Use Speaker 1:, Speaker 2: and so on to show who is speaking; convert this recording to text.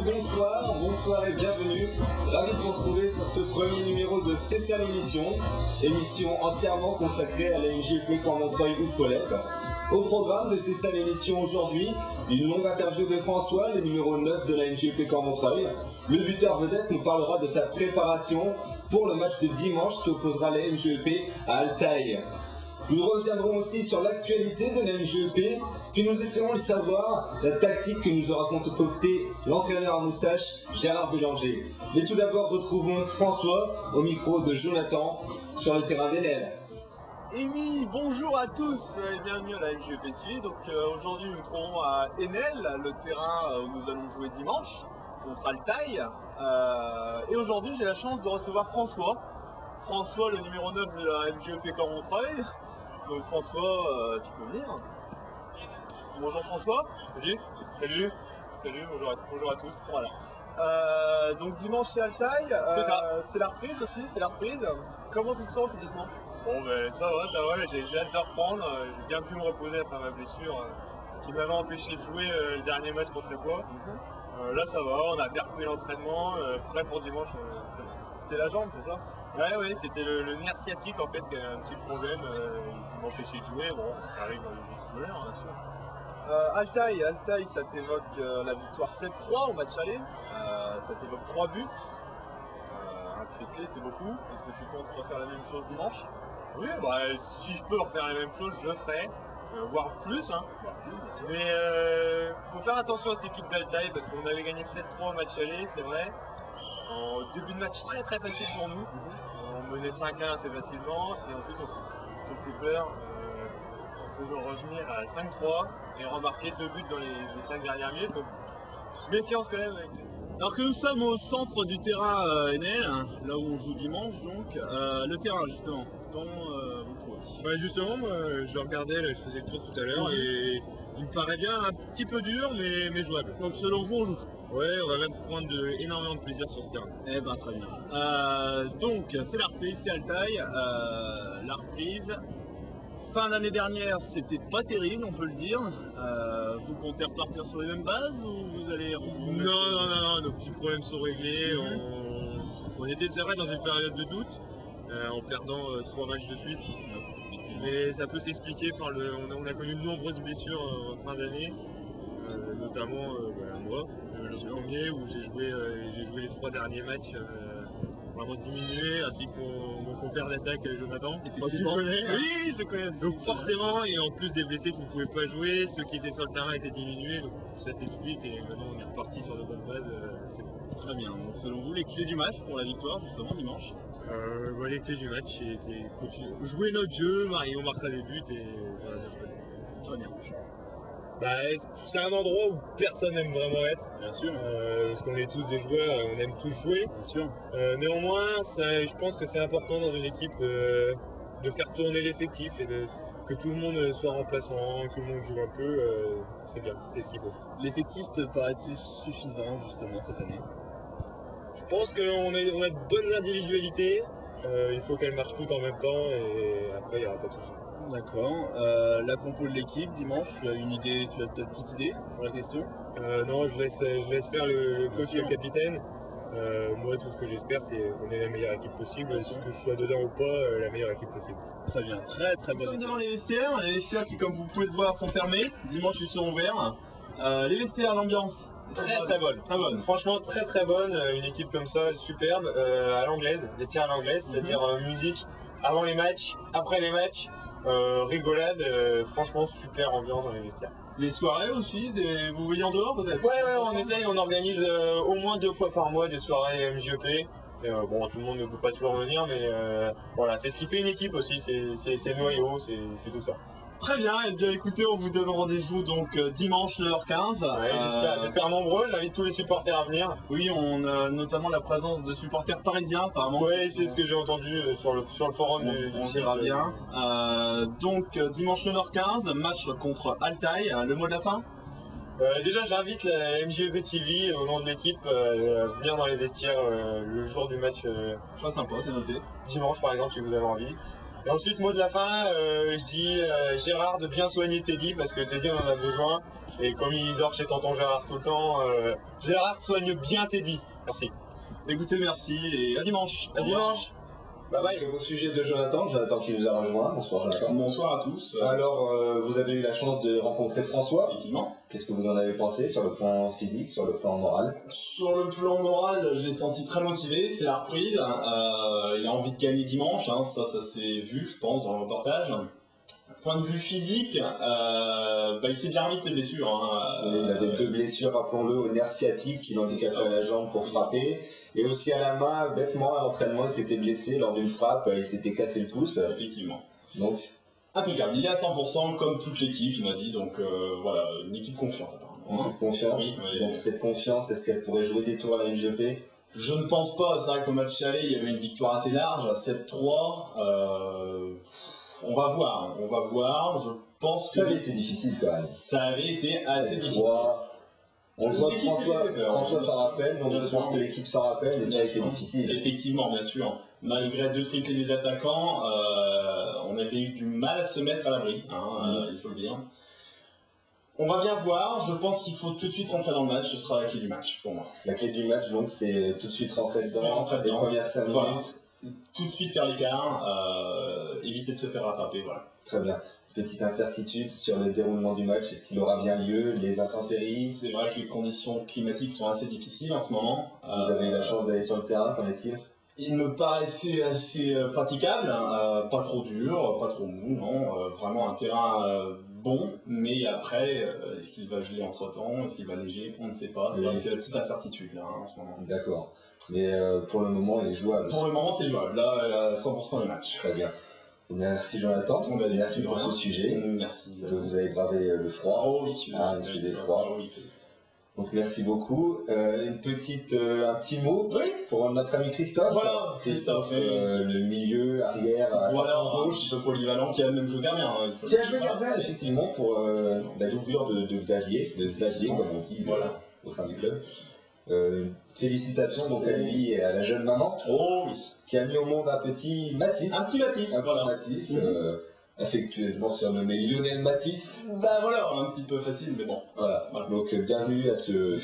Speaker 1: messieurs, bonsoir, bonsoir et bienvenue. Ravi de vous retrouver pour ce premier numéro de C'est ça l'émission, émission entièrement consacrée à la MJP Cormontreuil ou Folep. Au programme de C'est ça l'émission aujourd'hui, une longue interview de François, le numéro 9 de la MJP Cormontreuil. Le buteur vedette nous parlera de sa préparation pour le match de dimanche qui opposera la MJP à Altaï. Nous reviendrons aussi sur l'actualité de la MJP, puis nous essaierons de savoir la tactique que nous aura concocté l'entraîneur à moustache Gérard Bélanger. Mais tout d'abord, retrouvons François au micro de Jonathan sur le terrain d'Enel.
Speaker 2: Et oui, bonjour à tous et bienvenue à la MJP TV. Donc aujourd'hui nous nous trouvons à Enel, le terrain où nous allons jouer dimanche contre Altaï. Et aujourd'hui j'ai la chance de recevoir François. François, le numéro 9 de la MJP Cormontreuil. Donc François, tu peux venir. Bonjour François. Salut. Salut. Salut, bonjour à tous. Voilà. Donc dimanche c'est Altaï. C'est la reprise aussi, c'est la reprise. Comment tu te sens physiquement?
Speaker 3: Bon ben ça va, j'ai hâte de reprendre, j'ai bien pu me reposer après ma blessure qui m'avait empêché de jouer le dernier match contre les Bois. Là ça va, on a bien repris l'entraînement, prêt pour dimanche.
Speaker 2: C'était la jambe, c'est ça?
Speaker 3: Ouais, c'était le nerf sciatique en fait qui avait un petit problème qui m'empêchait de jouer. Bon, ça arrive dans les musculaires bien sûr.
Speaker 2: Altaï, ça t'évoque la victoire 7-3 au match aller, ça t'évoque 3 buts. Un triplé c'est beaucoup, est-ce que tu comptes refaire la même chose dimanche?
Speaker 3: Oui, bah si je peux refaire la même chose, je le ferai, voire plus. Hein. Mais faut faire attention à cette équipe d'Altaï parce qu'on avait gagné 7-3 au match aller, c'est vrai. En début de match très facile pour nous. On menait 5-1 assez facilement et ensuite on s'est fait peur en se faisant revenir à 5-3 et remarquer 2 buts dans les 5 dernières minutes. Donc méfiance quand même avec.
Speaker 2: Alors que nous sommes au centre du terrain Enel, là où on joue dimanche donc, le terrain justement, dont vous trouvez.
Speaker 3: Bah justement, moi, je regardais, là, je faisais le tour tout à l'heure et il me paraît bien un petit peu dur mais jouable.
Speaker 2: Donc selon vous on joue?
Speaker 3: Ouais, on va même prendre énormément de plaisir sur ce terrain.
Speaker 2: Eh ben très bien. Donc c'est la reprise, c'est Altaï, la reprise. Fin d'année dernière, c'était pas terrible, on peut le dire. Vous comptez repartir sur les mêmes bases ou vous allez...
Speaker 3: Non, nos petits problèmes sont réglés. On était, c'est vrai, dans une période de doute, en perdant 3 matchs de suite. Mais ça peut s'expliquer par on a connu de nombreuses blessures en fin d'année, notamment moi, le premier où j'ai joué les 3 derniers matchs. Vraiment diminué, ainsi que mon compère d'attaque Jonathan.
Speaker 2: Effectivement.
Speaker 3: Oui, je le connais. Donc forcément, et en plus des blessés qui ne pouvaient pas jouer, ceux qui étaient sur le terrain étaient diminués, donc ça s'explique et maintenant on est reparti sur de bonnes bases. C'est bon.
Speaker 2: Très bien. Donc, selon vous, les clés du match pour la victoire justement dimanche?
Speaker 3: Les clés du match, c'est jouer notre jeu, on marquera des buts et ça va bien se passer.
Speaker 2: Très bien.
Speaker 3: Bah, c'est un endroit où personne n'aime vraiment être.
Speaker 2: Bien sûr.
Speaker 3: Parce qu'on est tous des joueurs, on aime tous jouer.
Speaker 2: Bien sûr.
Speaker 3: Néanmoins, je pense que c'est important dans une équipe de faire tourner l'effectif et que tout le monde soit remplaçant, que tout le monde joue un peu. C'est bien, c'est ce qu'il faut.
Speaker 2: L'effectif te paraît-il suffisant justement cette année?
Speaker 3: Je pense qu'on a de bonnes individualités. Il faut qu'elles marchent toutes en même temps et après il n'y aura pas de soucis.
Speaker 2: D'accord. La compo de l'équipe dimanche, tu as une idée, tu as peut-être une petite idée sur la question?
Speaker 3: Non, je laisse faire le coach et le capitaine. Moi, tout ce que j'espère, c'est qu'on ait la meilleure équipe possible. Si que je sois dedans ou pas, la meilleure équipe possible.
Speaker 2: Très bien, très bonne. Nous sommes devant les vestiaires qui, comme vous pouvez le voir, sont fermés. Dimanche, ils seront ouverts. Les vestiaires, l'ambiance
Speaker 3: très bonne. Franchement, très bonne. Une équipe comme ça, superbe, à l'anglaise, vestiaire à l'anglaise, c'est-à-dire musique avant les matchs, après les matchs. Rigolade, franchement super ambiance dans les vestiaires.
Speaker 2: Les soirées aussi, vous voyez en dehors peut-être?
Speaker 3: Ouais, on organise au moins 2 fois par mois des soirées MJP. Bon, tout le monde ne peut pas toujours venir, mais voilà, c'est ce qui fait une équipe aussi, c'est le noyau, c'est tout ça.
Speaker 2: Très bien, et bien écoutez, on vous donne rendez-vous donc dimanche 9h15.
Speaker 3: Ouais, j'espère nombreux, j'invite tous les supporters à venir.
Speaker 2: Oui, on a notamment la présence de supporters parisiens apparemment.
Speaker 3: Oui, c'est ce que j'ai entendu sur le forum
Speaker 2: on verra bien. Donc dimanche 9h15, match contre Altaï, le mot de la fin?
Speaker 3: Déjà, j'invite la MJP TV au nom de l'équipe à venir dans les vestiaires le jour du match.
Speaker 2: Très sympa, c'est noté.
Speaker 3: Dimanche par exemple, si vous avez envie. Et ensuite, mot de la fin, je dis Gérard de bien soigner Teddy parce que Teddy en a besoin. Et comme il dort chez tonton Gérard tout le temps, Gérard soigne bien Teddy. Merci.
Speaker 2: Écoutez, merci et à dimanche.
Speaker 3: À dimanche.
Speaker 1: Bye bye. Au sujet de Jonathan qui nous a rejoint. Bonsoir Jonathan.
Speaker 2: Bonsoir à tous.
Speaker 1: Alors, vous avez eu la chance de rencontrer François.
Speaker 2: Effectivement.
Speaker 1: Qu'est-ce que vous en avez pensé sur le plan physique, sur le plan moral?
Speaker 2: Sur le plan moral, je l'ai senti très motivé, c'est la reprise. Il a envie de gagner dimanche, hein, ça s'est vu, je pense, dans le reportage. Point de vue physique, il s'est bien remis de ses blessures.
Speaker 1: Il avait 2 blessures, rappelons-le, au nerf sciatique, qui l'handicapait à la jambe pour frapper. Et aussi à la main, bêtement à l'entraînement, il s'était blessé lors d'une frappe, il s'était cassé le pouce.
Speaker 2: Effectivement.
Speaker 1: Donc,
Speaker 2: impeccable, il est à 100% comme toute l'équipe, il m'a dit, donc voilà, une équipe confiante apparemment.
Speaker 1: une équipe confiante.
Speaker 2: Oui,
Speaker 1: Donc cette confiance, est-ce qu'elle pourrait jouer des tours à la NGP?
Speaker 2: Je ne pense pas, c'est vrai qu'au match aller, il y avait une victoire assez large, à 7-3. On va voir, je pense que...
Speaker 1: Ça avait été difficile quand même.
Speaker 2: Ça avait été assez difficile.
Speaker 1: On voit que
Speaker 2: L'équipe
Speaker 1: François s'en rappelle, donc je pense que l'équipe s'en rappelle et ça a été difficile.
Speaker 2: Effectivement, bien sûr. Malgré 2 triplés des attaquants, on avait eu du mal à se mettre à l'abri, il faut le dire. On va bien voir, je pense qu'il faut tout de suite rentrer dans le match, ce sera la clé du match pour moi.
Speaker 1: La clé du match, donc, c'est tout de suite rentrer dedans, les premières 5 minutes.
Speaker 2: Voilà. Tout de suite faire l'écart, éviter de se faire rattraper, voilà.
Speaker 1: Très bien. Petite incertitude sur le déroulement du match, est-ce qu'il aura bien lieu, les intempéries?
Speaker 2: C'est vrai que les conditions climatiques sont assez difficiles en ce moment.
Speaker 1: Vous avez eu la chance d'aller sur le terrain, qu'en est-il?
Speaker 2: Il me paraissait assez praticable, pas trop dur, pas trop mou, non, vraiment un terrain bon, mais après, est-ce qu'il va geler entre temps, est-ce qu'il va neiger, on ne sait pas, c'est vrai que c'est la petite incertitude là, en ce moment.
Speaker 1: D'accord, mais pour le moment il est jouable.
Speaker 2: Pour le moment c'est jouable, là 100% le match.
Speaker 1: Très bien. Merci Jonathan, merci pour ce sujet.
Speaker 2: Merci.
Speaker 1: Vous avez bravé le froid.
Speaker 2: Oh oui,
Speaker 1: il fait des froids. Donc merci beaucoup. Un petit mot pour notre ami Christophe.
Speaker 2: Voilà, Christophe,
Speaker 1: le milieu, arrière,
Speaker 2: à gauche, polyvalent, qui a même joué gardien.
Speaker 1: Qui a joué gardien, effectivement, pour la doublure de Xavier, comme on dit, au sein du club. Félicitations donc à lui et à la jeune maman qui a mis au monde un petit Mathis.
Speaker 2: Un petit Mathis,
Speaker 1: affectueusement surnommé Lionel Mathis.
Speaker 2: Bah voilà, un petit peu facile, mais bon.
Speaker 1: Voilà. Donc bienvenue à ce